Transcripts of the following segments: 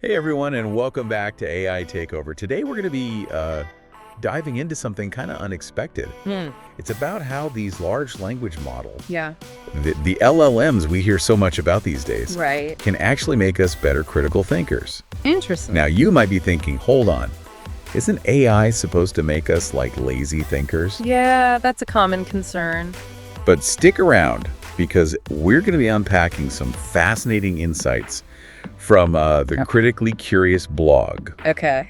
Hey everyone, and welcome back to AI Takeover. Today we're going to be diving into something kind of unexpected. It's about how these large language models, the LLMs we hear so much about these days, can actually make us better critical thinkers. Interesting. Now you might be thinking, hold on, isn't AI supposed to make us like lazy thinkers? Yeah, that's a common concern. But stick around, because we're going to be unpacking some fascinating insights from the Critically Curious blog. Okay.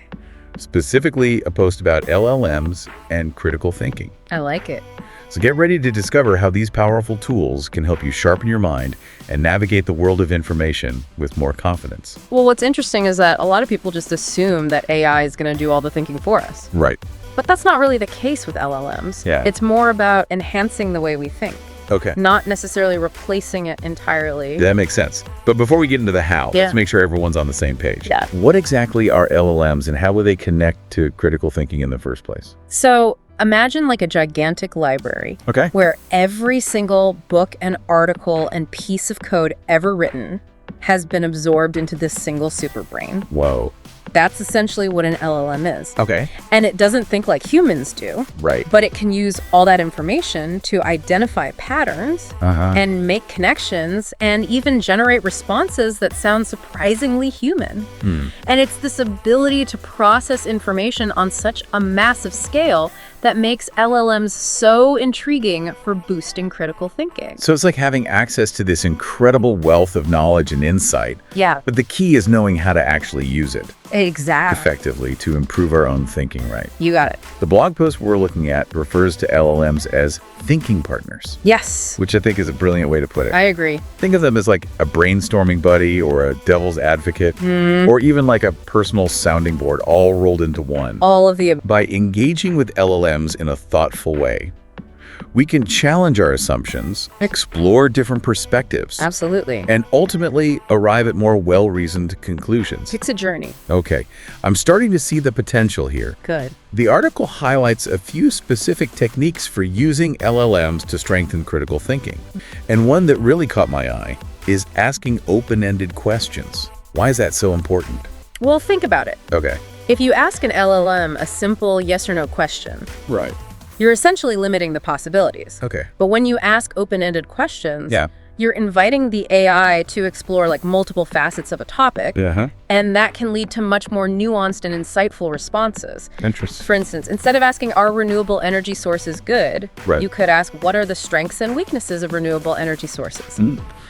Specifically a post about LLMs and critical thinking. I like it. So get ready to discover how these powerful tools can help you sharpen your mind and navigate the world of information with more confidence. Well, what's interesting is that a lot of people just assume that AI is going to do all the thinking for us. Right. But that's not really the case with LLMs. Yeah. It's more about enhancing the way we think. Okay. Not necessarily replacing it entirely. That makes sense. But before we get into the how, let's make sure everyone's on the same page. Yeah. What exactly are LLMs and how will they connect to critical thinking in the first place? So imagine like a gigantic library where every single book and article and piece of code ever written has been absorbed into this single superbrain. Whoa. That's essentially what an LLM is. Okay. And it doesn't think like humans do. Right. But it can use all that information to identify patterns and make connections and even generate responses that sound surprisingly human. And it's this ability to process information on such a massive scale that makes LLMs so intriguing for boosting critical thinking. So it's like having access to this incredible wealth of knowledge and insight. Yeah. But the key is knowing how to actually use it Exactly. effectively to improve our own thinking, right? You got it. The blog post we're looking at refers to LLMs as thinking partners, Yes. which I think is a brilliant way to put it. I agree. Think of them as like a brainstorming buddy or a devil's advocate, or even like a personal sounding board all rolled into one. All of the By engaging with LLMs in a thoughtful way, we can challenge our assumptions, explore different perspectives, Absolutely. and ultimately arrive at more well-reasoned conclusions. It's a journey. Okay, I'm starting to see the potential here. Good. The article highlights a few specific techniques for using LLMs to strengthen critical thinking. And one that really caught my eye is asking open-ended questions. Why is that so important? Well, think about it. Okay. If you ask an LLM a simple yes or no question, Right. you're essentially limiting the possibilities. Okay. But when you ask open-ended questions, Yeah. you're inviting the AI to explore like multiple facets of a topic, and that can lead to much more nuanced and insightful responses. Interesting. For instance, instead of asking, are renewable energy sources good? Right. You could ask, what are the strengths and weaknesses of renewable energy sources?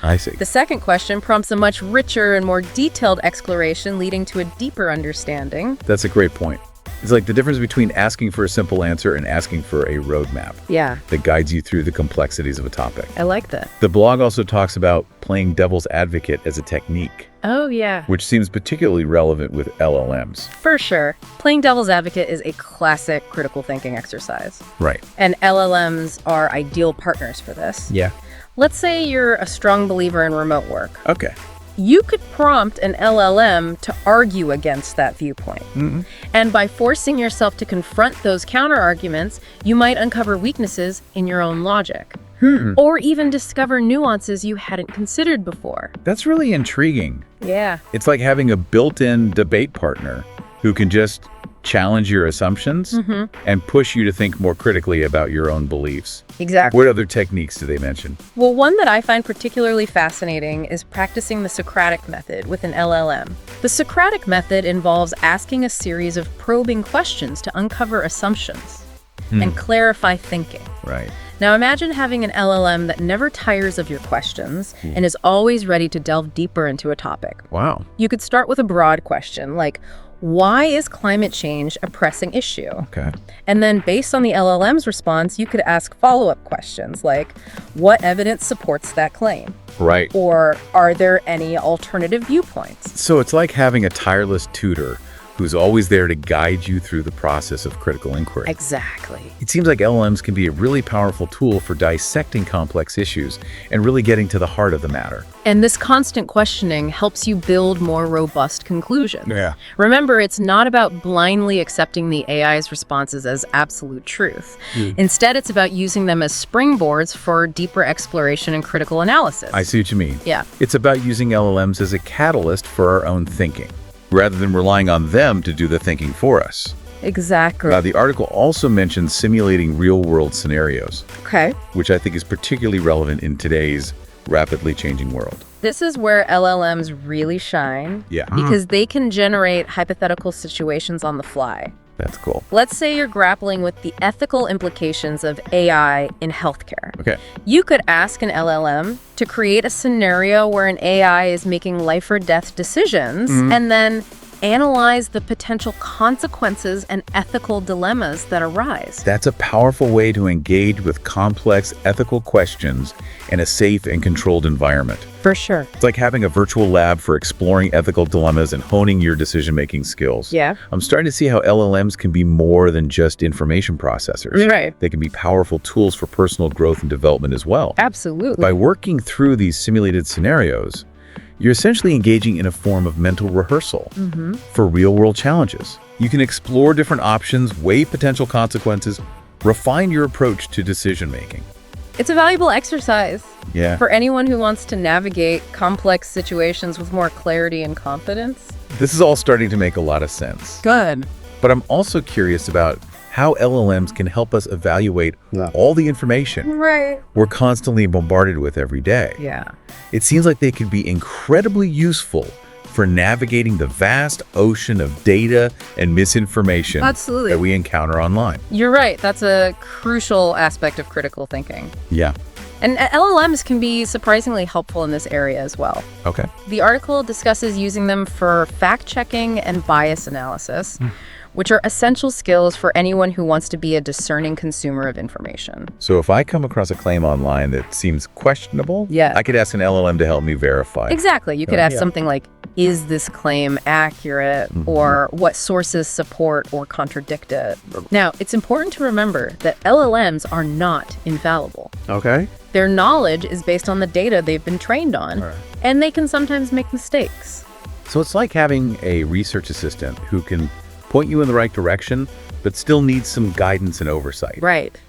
I see. The second question prompts a much richer and more detailed exploration, leading to a deeper understanding. That's a great point. It's like the difference between asking for a simple answer and asking for a roadmap Yeah, that guides you through the complexities of a topic. I like that. The blog also talks about playing devil's advocate as a technique, Oh, yeah. which seems particularly relevant with LLMs. For sure. Playing devil's advocate is a classic critical thinking exercise. Right. And LLMs are ideal partners for this. Yeah. Let's say you're a strong believer in remote work. Okay. You could prompt an LLM to argue against that viewpoint. And by forcing yourself to confront those counter-arguments, you might uncover weaknesses in your own logic. Or even discover nuances you hadn't considered before. That's really intriguing. Yeah. It's like having a built-in debate partner who can just challenge your assumptions and push you to think more critically about your own beliefs. Exactly. What other techniques do they mention? Well, one that I find particularly fascinating is practicing the Socratic method with an LLM. The Socratic method involves asking a series of probing questions to uncover assumptions and clarify thinking. Right. Now imagine having an LLM that never tires of your questions and is always ready to delve deeper into a topic. Wow. You could start with a broad question like, why is climate change a pressing issue? Okay. And then based on the LLM's response, you could ask follow-up questions like, what evidence supports that claim? Right. Or are there any alternative viewpoints? So it's like having a tireless tutor who's always there to guide you through the process of critical inquiry. Exactly. It seems like LLMs can be a really powerful tool for dissecting complex issues and really getting to the heart of the matter. And this constant questioning helps you build more robust conclusions. Yeah. Remember, it's not about blindly accepting the AI's responses as absolute truth. Instead, it's about using them as springboards for deeper exploration and critical analysis. I see what you mean. Yeah. It's about using LLMs as a catalyst for our own thinking. rather than relying on them to do the thinking for us. Exactly. Now, the article also mentions simulating real-world scenarios, which I think is particularly relevant in today's rapidly changing world. This is where LLMs really shine, because they can generate hypothetical situations on the fly. That's cool. Let's say you're grappling with the ethical implications of AI in healthcare. You could ask an LLM to create a scenario where an AI is making life or death decisions, and then analyze the potential consequences and ethical dilemmas that arise. That's a powerful way to engage with complex ethical questions in a safe and controlled environment. For sure. It's like having a virtual lab for exploring ethical dilemmas and honing your decision-making skills. I'm starting to see how LLMs can be more than just information processors. They can be powerful tools for personal growth and development as well. Absolutely. By working through these simulated scenarios, you're essentially engaging in a form of mental rehearsal for real-world challenges. You can explore different options, weigh potential consequences, refine your approach to decision-making. It's a valuable exercise for anyone who wants to navigate complex situations with more clarity and confidence. This is all starting to make a lot of sense. Good. But I'm also curious about how LLMs can help us evaluate all the information we're constantly bombarded with every day. It seems like they could be incredibly useful for navigating the vast ocean of data and misinformation that we encounter online. You're right. That's a crucial aspect of critical thinking. And LLMs can be surprisingly helpful in this area as well. The article discusses using them for fact-checking and bias analysis, which are essential skills for anyone who wants to be a discerning consumer of information. So if I come across a claim online that seems questionable, I could ask an LLM to help me verify. Exactly. You could ask something like, is this claim accurate? Or what sources support or contradict it? Now, it's important to remember that LLMs are not infallible. Their knowledge is based on the data they've been trained on, and they can sometimes make mistakes. So it's like having a research assistant who can point you in the right direction, but still needs some guidance and oversight.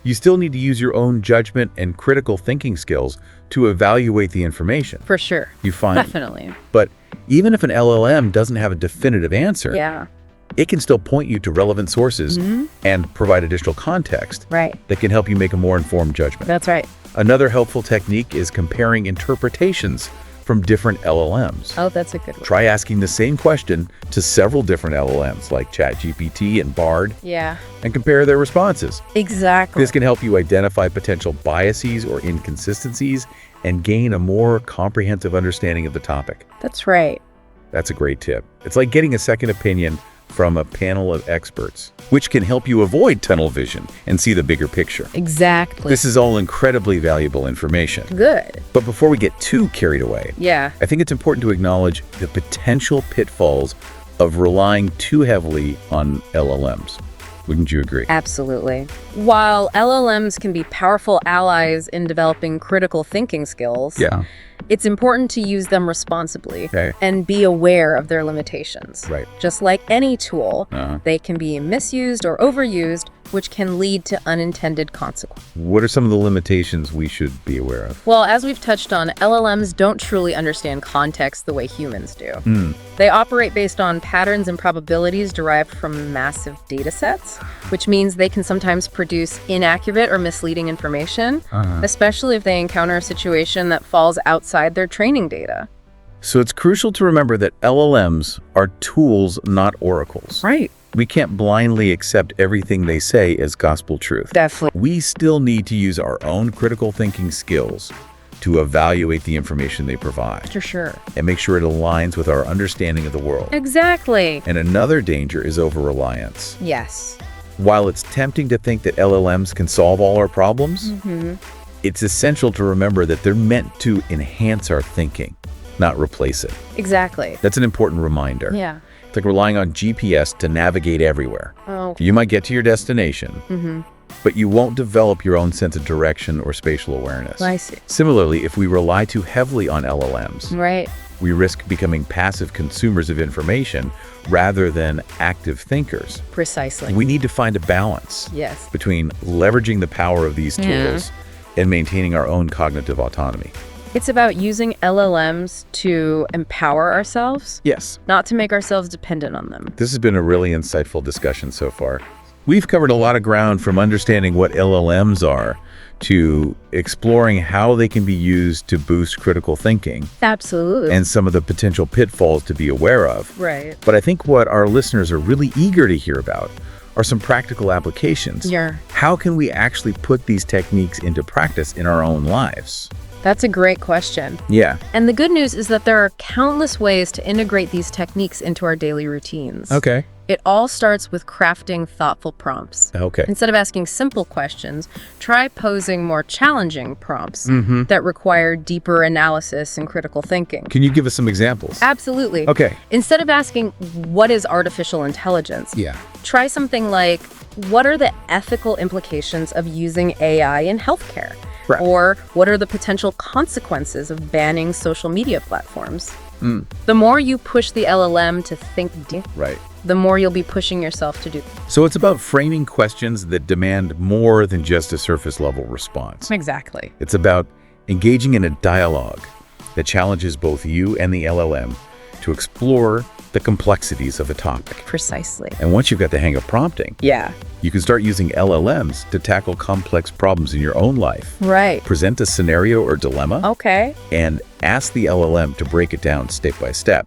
You still need to use your own judgment and critical thinking skills to evaluate the information. For sure. You find. Definitely. But even if an LLM doesn't have a definitive answer, it can still point you to relevant sources and provide additional context that can help you make a more informed judgment. That's right. Another helpful technique is comparing interpretations from different LLMs. Oh, that's a good one. Try asking the same question to several different LLMs like ChatGPT and Bard and compare their responses. Exactly. This can help you identify potential biases or inconsistencies and gain a more comprehensive understanding of the topic. That's right. That's a great tip. It's like getting a second opinion from a panel of experts, which can help you avoid tunnel vision and see the bigger picture. Exactly. This is all incredibly valuable information. Good. But before we get too carried away, I think it's important to acknowledge the potential pitfalls of relying too heavily on LLMs. Wouldn't you agree? Absolutely. While LLMs can be powerful allies in developing critical thinking skills, it's important to use them responsibly and be aware of their limitations. Just like any tool, they can be misused or overused, which can lead to unintended consequences. What are some of the limitations we should be aware of? Well, as we've touched on, LLMs don't truly understand context the way humans do. They operate based on patterns and probabilities derived from massive data sets, which means they can sometimes produce inaccurate or misleading information, especially if they encounter a situation that falls outside their training data. So it's crucial to remember that LLMs are tools, not oracles. We can't blindly accept everything they say as gospel truth. Definitely. We still need to use our own critical thinking skills to evaluate the information they provide. For sure. And make sure it aligns with our understanding of the world. Exactly. And another danger is over-reliance. Yes. While it's tempting to think that LLMs can solve all our problems, it's essential to remember that they're meant to enhance our thinking, not replace it. Exactly. That's an important reminder. It's like relying on GPS to navigate everywhere. You might get to your destination, but you won't develop your own sense of direction or spatial awareness. I see. Similarly, if we rely too heavily on LLMs, we risk becoming passive consumers of information rather than active thinkers. Precisely. We need to find a balance between leveraging the power of these tools and maintaining our own cognitive autonomy. It's about using LLMs to empower ourselves. Yes. Not to make ourselves dependent on them. This has been a really insightful discussion so far. We've covered a lot of ground, from understanding what LLMs are to exploring how they can be used to boost critical thinking. Absolutely. And some of the potential pitfalls to be aware of. Right. But I think what our listeners are really eager to hear about are some practical applications. Yeah. How can we actually put these techniques into practice in our own lives? That's a great question. Yeah. And the good news is that there are countless ways to integrate these techniques into our daily routines. Okay. It all starts with crafting thoughtful prompts. Okay. Instead of asking simple questions, try posing more challenging prompts that require deeper analysis and critical thinking. Can you give us some examples? Absolutely. Okay. Instead of asking, what is artificial intelligence? Yeah. Try something like, what are the ethical implications of using AI in healthcare? Right. Or what are the potential consequences of banning social media platforms? The more you push the LLM to think deep, Right. the more you'll be pushing yourself to do. So it's about framing questions that demand more than just a surface level response. Exactly. It's about engaging in a dialogue that challenges both you and the LLM to explore the complexities of a topic. Precisely. And once you've got the hang of prompting, Yeah. you can start using LLMs to tackle complex problems in your own life. Right. Present a scenario or dilemma Okay. and ask the LLM to break it down step by step.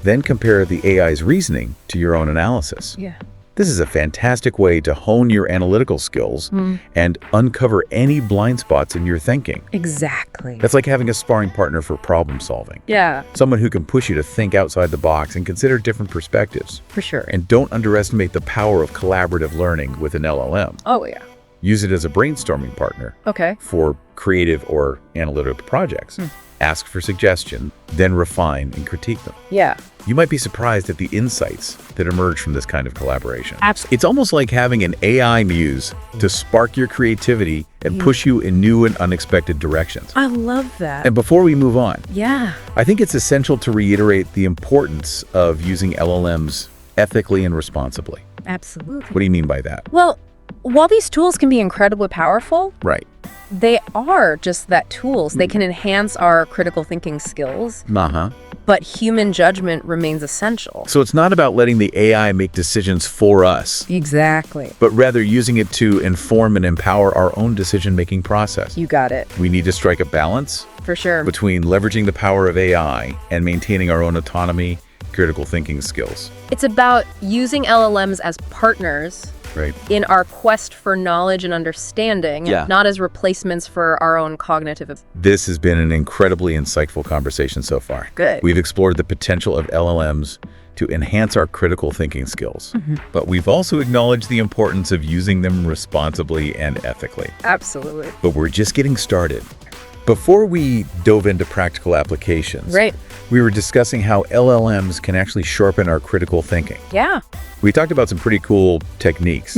Then compare the AI's reasoning to your own analysis. Yeah. This is a fantastic way to hone your analytical skills and uncover any blind spots in your thinking. Exactly. That's like having a sparring partner for problem solving. Yeah, Someone who can push you to think outside the box and consider different perspectives. for sure. And don't underestimate the power of collaborative learning with an LLM. Oh, yeah. Use it as a brainstorming partner Okay. for creative or analytical projects. Ask for suggestion, then refine and critique them. Yeah. You might be surprised at the insights that emerge from this kind of collaboration. Absolutely. It's almost like having an AI muse to spark your creativity and push you in new and unexpected directions. I love that. And before we move on, Yeah. I think it's essential to reiterate the importance of using LLMs ethically and responsibly. Absolutely. What do you mean by that? Well, while these tools can be incredibly powerful, Right. they are just that, tools. They can enhance our critical thinking skills, Uh-huh. but human judgment remains essential. So it's not about letting the AI make decisions for us, Exactly. but rather using it to inform and empower our own decision-making process. You got it. We need to strike a balance For sure. between leveraging the power of AI and maintaining our own autonomy, critical thinking skills. It's about using LLMs as partners Right. in our quest for knowledge and understanding, Yeah. not as replacements for our own cognitive. This has been an incredibly insightful conversation so far. Good. We've explored the potential of LLMs to enhance our critical thinking skills, but we've also acknowledged the importance of using them responsibly and ethically. Absolutely. But we're just getting started. Before we dove into practical applications, Right. we were discussing how LLMs can actually sharpen our critical thinking. Yeah. We talked about some pretty cool techniques,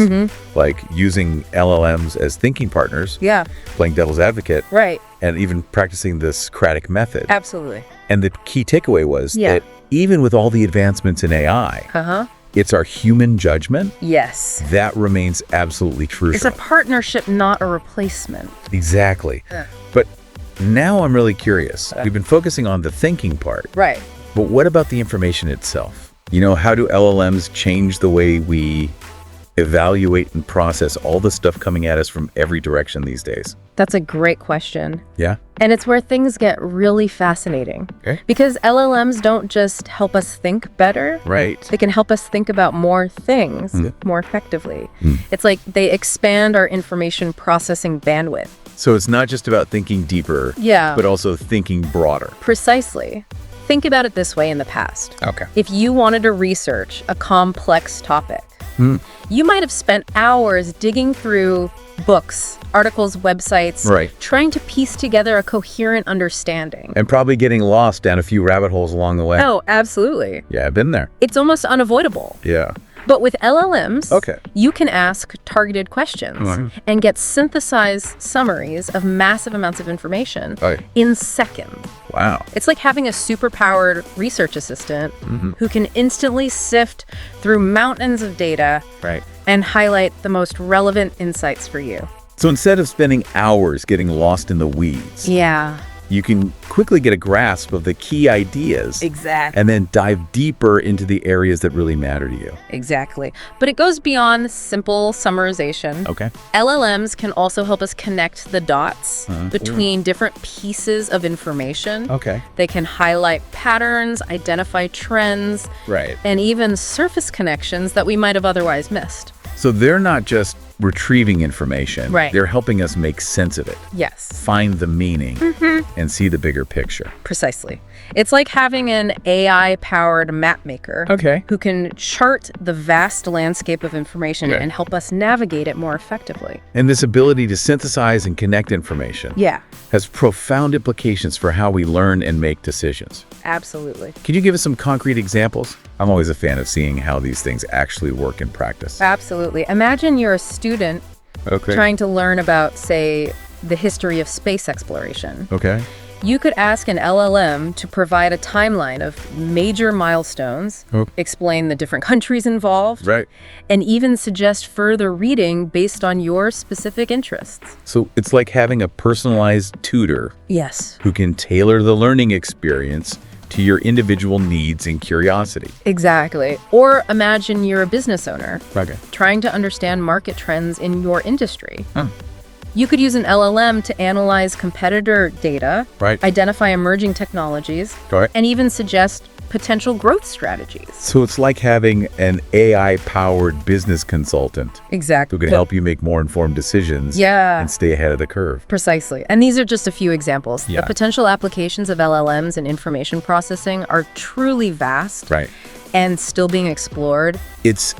like using LLMs as thinking partners, Yeah. playing devil's advocate, Right. and even practicing the Socratic method. Absolutely. And the key takeaway was Yeah. that even with all the advancements in AI, Uh-huh. it's our human judgment Yes. that remains absolutely crucial. It's a partnership, not a replacement. Exactly. Yeah. But now I'm really curious. We've been focusing on the thinking part, Right. but what about the information itself? You know, how do LLMs change the way we evaluate and process all the stuff coming at us from every direction these days? That's a great question. Yeah? And it's where things get really fascinating. Okay. Because LLMs don't just help us think better. Right. They can help us think about more things more effectively. It's like they expand our information processing bandwidth. So it's not just about thinking deeper, Yeah. but also thinking broader. Precisely. Think about it this way in the past. Okay. If you wanted to research a complex topic, you might have spent hours digging through books, articles, websites, Right. trying to piece together a coherent understanding. And probably getting lost down a few rabbit holes along the way. Oh, absolutely. Yeah, I've been there. It's almost unavoidable. Yeah. But with LLMs, Okay. you can ask targeted questions and get synthesized summaries of massive amounts of information Okay. in seconds. Wow. It's like having a superpowered research assistant who can instantly sift through mountains of data Right. and highlight the most relevant insights for you. So instead of spending hours getting lost in the weeds, Yeah. you can quickly get a grasp of the key ideas. Exactly. And then dive deeper into the areas that really matter to you. Exactly. But it goes beyond simple summarization. Okay. LLMs can also help us connect the dots between different pieces of information. Okay. They can highlight patterns, identify trends, Right. and even surface connections that we might have otherwise missed. So they're not just retrieving information. Right. They're helping us make sense of it, Yes. find the meaning, and see the bigger picture. Precisely. It's like having an AI-powered map maker who can chart the vast landscape of information and help us navigate it more effectively. And this ability to synthesize and connect information has profound implications for how we learn and make decisions. Absolutely. Can you give us some concrete examples? I'm always a fan of seeing how these things actually work in practice. Absolutely. Imagine you're a student trying to learn about, say, the history of space exploration. You could ask an LLM to provide a timeline of major milestones, explain the different countries involved, and even suggest further reading based on your specific interests. So it's like having a personalized tutor who can tailor the learning experience to your individual needs and curiosity. Exactly. Or imagine you're a business owner trying to understand market trends in your industry. You could use an LLM to analyze competitor data, identify emerging technologies, and even suggest potential growth strategies. So it's like having an AI-powered business consultant who can help you make more informed decisions and stay ahead of the curve. Precisely. And these are just a few examples. The potential applications of LLMs in information processing are truly vast and still being explored. It's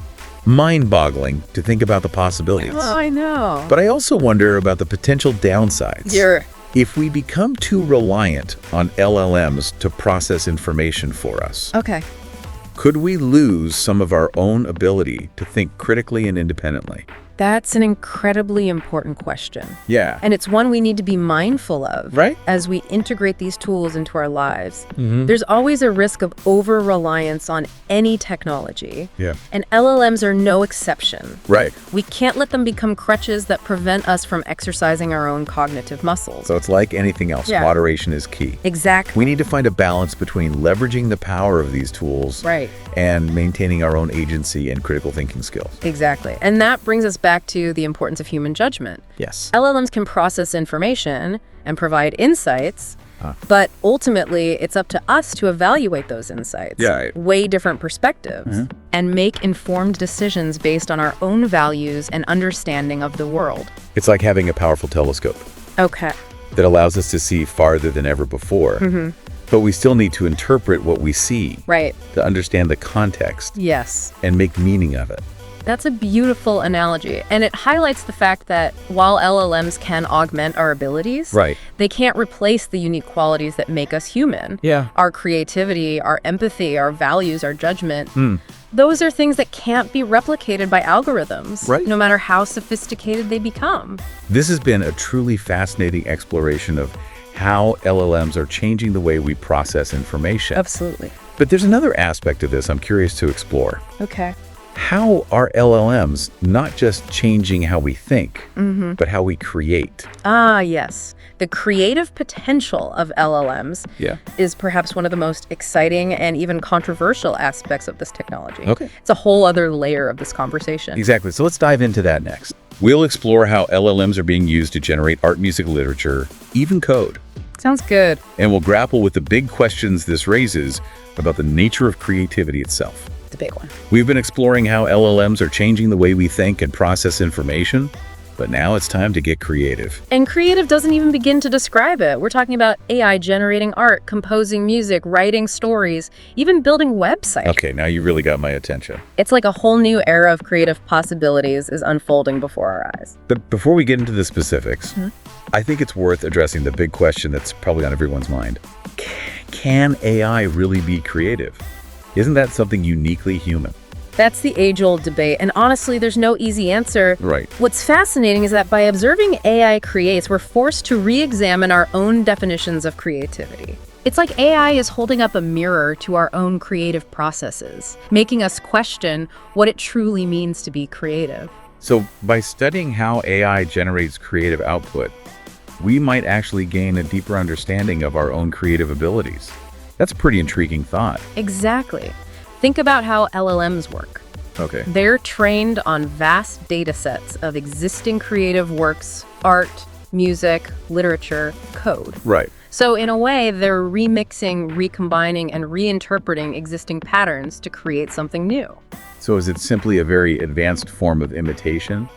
mind-boggling to think about the possibilities. Oh, I know. But I also wonder about the potential downsides. If we become too reliant on LLMs to process information for us, could we lose some of our own ability to think critically and independently? That's an incredibly important question. Yeah. And it's one we need to be mindful of as we integrate these tools into our lives. There's always a risk of over-reliance on any technology. And LLMs are no exception. We can't let them become crutches that prevent us from exercising our own cognitive muscles. So it's like anything else. Moderation is key. Exactly. We need to find a balance between leveraging the power of these tools and maintaining our own agency and critical thinking skills. Exactly. And that brings us back to the importance of human judgment. LLMs can process information and provide insights, but ultimately it's up to us to evaluate those insights, weigh different perspectives, and make informed decisions based on our own values and understanding of the world. It's like having a powerful telescope that allows us to see farther than ever before. But we still need to interpret what we see to understand the context and make meaning of it. That's a beautiful analogy, and it highlights the fact that while LLMs can augment our abilities, they can't replace the unique qualities that make us human. Our creativity, our empathy, our values, our judgment. Those are things that can't be replicated by algorithms, no matter how sophisticated they become. This has been a truly fascinating exploration of how LLMs are changing the way we process information. Absolutely. But there's another aspect of this I'm curious to explore. How are LLMs not just changing how we think, but how we create? Yes. The creative potential of LLMs is perhaps one of the most exciting and even controversial aspects of this technology. It's a whole other layer of this conversation. Exactly. So let's dive into that next. We'll explore how LLMs are being used to generate art, music, literature, even code. Sounds good. And we'll grapple with the big questions this raises about the nature of creativity itself. The big one. We've been exploring how LLMs are changing the way we think and process information, but now it's time to get creative. And creative doesn't even begin to describe it. We're talking about AI generating art, composing music, writing stories, even building websites. Okay, now you really got my attention. It's like a whole new era of creative possibilities is unfolding before our eyes. But before we get into the specifics, I think it's worth addressing the big question that's probably on everyone's mind. Can AI really be creative? Isn't that something uniquely human? That's the age-old debate, and honestly, there's no easy answer. What's fascinating is that by observing AI creates, we're forced to re-examine our own definitions of creativity. It's like AI is holding up a mirror to our own creative processes, making us question what it truly means to be creative. So by studying how AI generates creative output, we might actually gain a deeper understanding of our own creative abilities. That's a pretty intriguing thought. Exactly. Think about how LLMs work. Okay. They're trained on vast data sets of existing creative works, art, music, literature, code. Right. So in a way, they're remixing, recombining, and reinterpreting existing patterns to create something new. So is it simply a very advanced form of imitation?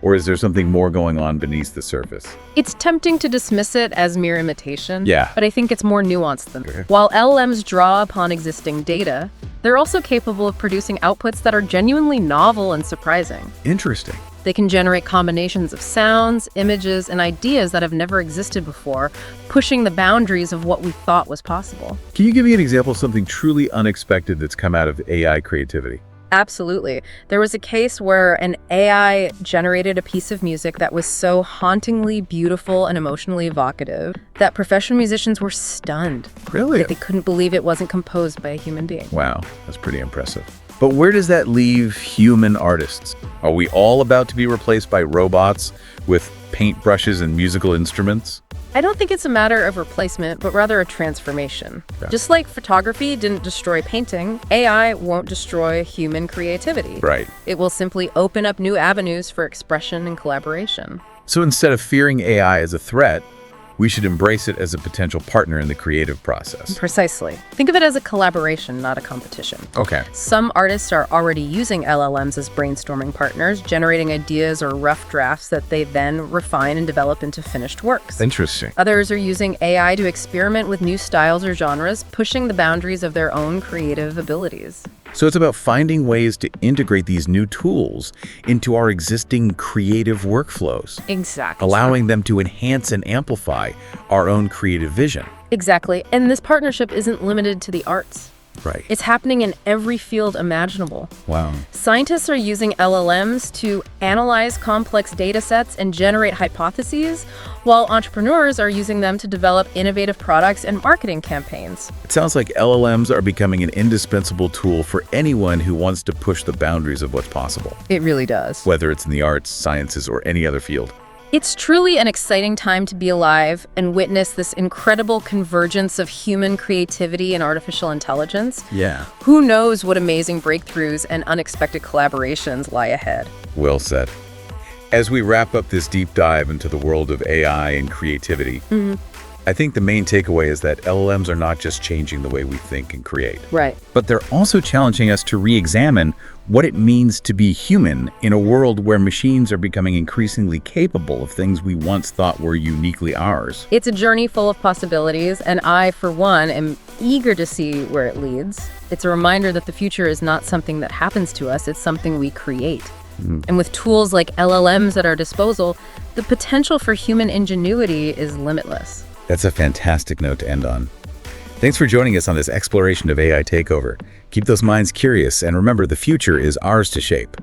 Or is there something more going on beneath the surface? It's tempting to dismiss it as mere imitation, Yeah. but I think it's more nuanced than that. While LLMs draw upon existing data, they're also capable of producing outputs that are genuinely novel and surprising. Interesting. They can generate combinations of sounds, images, and ideas that have never existed before, pushing the boundaries of what we thought was possible. Can you give me an example of something truly unexpected that's come out of AI creativity? Absolutely. There was a case where an AI generated a piece of music that was so hauntingly beautiful and emotionally evocative that professional musicians were stunned. Really? They couldn't believe it wasn't composed by a human being. Wow, that's pretty impressive. But where does that leave human artists? Are we all about to be replaced by robots with paintbrushes and musical instruments? I don't think it's a matter of replacement, but rather a transformation. Yeah. Just like photography didn't destroy painting, AI won't destroy human creativity. Right. It will simply open up new avenues for expression and collaboration. So instead of fearing AI as a threat, we should embrace it as a potential partner in the creative process. Precisely. Think of it as a collaboration, not a competition. Okay. Some artists are already using LLMs as brainstorming partners, generating ideas or rough drafts that they then refine and develop into finished works. Interesting. Others are using AI to experiment with new styles or genres, pushing the boundaries of their own creative abilities. So it's about finding ways to integrate these new tools into our existing creative workflows. Exactly. Allowing them to enhance and amplify our own creative vision. Exactly. And this partnership isn't limited to the arts. Right. It's happening in every field imaginable. Wow. Scientists are using LLMs to analyze complex data sets and generate hypotheses, while entrepreneurs are using them to develop innovative products and marketing campaigns. It sounds like LLMs are becoming an indispensable tool for anyone who wants to push the boundaries of what's possible, It really does. whether it's in the arts, sciences, or any other field. It's truly an exciting time to be alive and witness this incredible convergence of human creativity and artificial intelligence. Yeah. Who knows what amazing breakthroughs and unexpected collaborations lie ahead. Well said. As we wrap up this deep dive into the world of AI and creativity, I think the main takeaway is that LLMs are not just changing the way we think and create. Right. But they're also challenging us to re-examine what it means to be human in a world where machines are becoming increasingly capable of things we once thought were uniquely ours. It's a journey full of possibilities, and I, for one, am eager to see where it leads. It's a reminder that the future is not something that happens to us, it's something we create. And with tools like LLMs at our disposal, the potential for human ingenuity is limitless. That's a fantastic note to end on. Thanks for joining us on this exploration of AI Takeover. Keep those minds curious, and remember, the future is ours to shape.